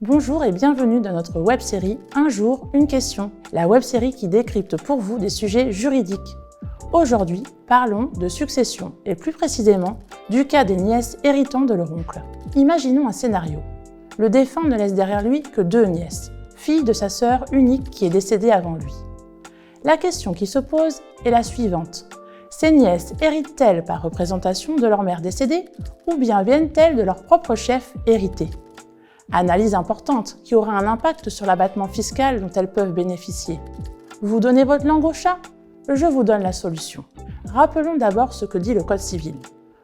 Bonjour et bienvenue dans notre web-série Un jour, une question, la web-série qui décrypte pour vous des sujets juridiques. Aujourd'hui, parlons de succession et plus précisément du cas des nièces héritant de leur oncle. Imaginons un scénario. Le défunt ne laisse derrière lui que 2 nièces, filles de sa sœur unique qui est décédée avant lui. La question qui se pose est la suivante. Ces nièces héritent-elles par représentation de leur mère décédée ou bien viennent-elles de leur propre chef hérité ? Analyse importante qui aura un impact sur l'abattement fiscal dont elles peuvent bénéficier. Vous donnez votre langue au chat ? Je vous donne la solution. Rappelons d'abord ce que dit le Code civil.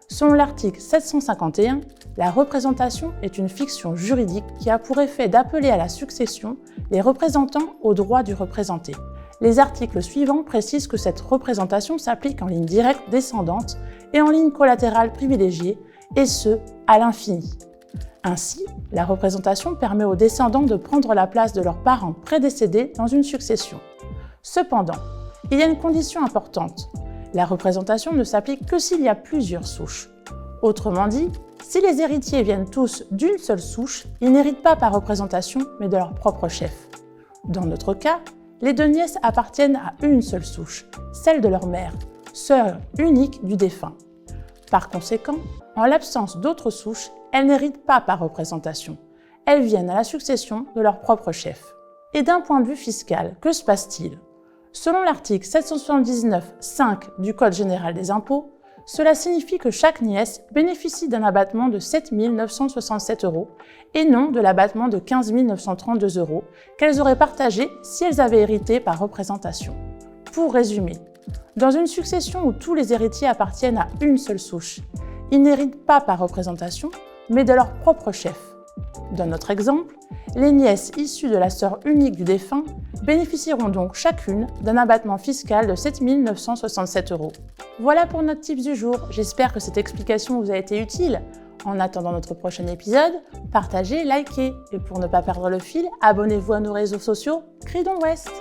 Selon l'article 751, la représentation est une fiction juridique qui a pour effet d'appeler à la succession les représentants au droit du représenté. Les articles suivants précisent que cette représentation s'applique en ligne directe descendante et en ligne collatérale privilégiée, et ce, à l'infini. Ainsi, la représentation permet aux descendants de prendre la place de leurs parents prédécédés dans une succession. Cependant, il y a une condition importante. La représentation ne s'applique que s'il y a plusieurs souches. Autrement dit, si les héritiers viennent tous d'une seule souche, ils n'héritent pas par représentation, mais de leur propre chef. Dans notre cas, les 2 nièces appartiennent à une seule souche, celle de leur mère, sœur unique du défunt. Par conséquent, en l'absence d'autres souches, elles n'héritent pas par représentation. Elles viennent à la succession de leur propre chef. Et d'un point de vue fiscal, que se passe-t-il ? Selon l'article 779.5 du Code général des impôts, cela signifie que chaque nièce bénéficie d'un abattement de 7 967 € et non de l'abattement de 15 932 € qu'elles auraient partagé si elles avaient hérité par représentation. Pour résumer, dans une succession où tous les héritiers appartiennent à une seule souche, ils n'héritent pas par représentation, mais de leur propre chef. Dans notre exemple, les nièces issues de la sœur unique du défunt bénéficieront donc chacune d'un abattement fiscal de 7 967 €. Voilà pour notre tips du jour. J'espère que cette explication vous a été utile. En attendant notre prochain épisode, partagez, likez. Et pour ne pas perdre le fil, abonnez-vous à nos réseaux sociaux Cridon Ouest.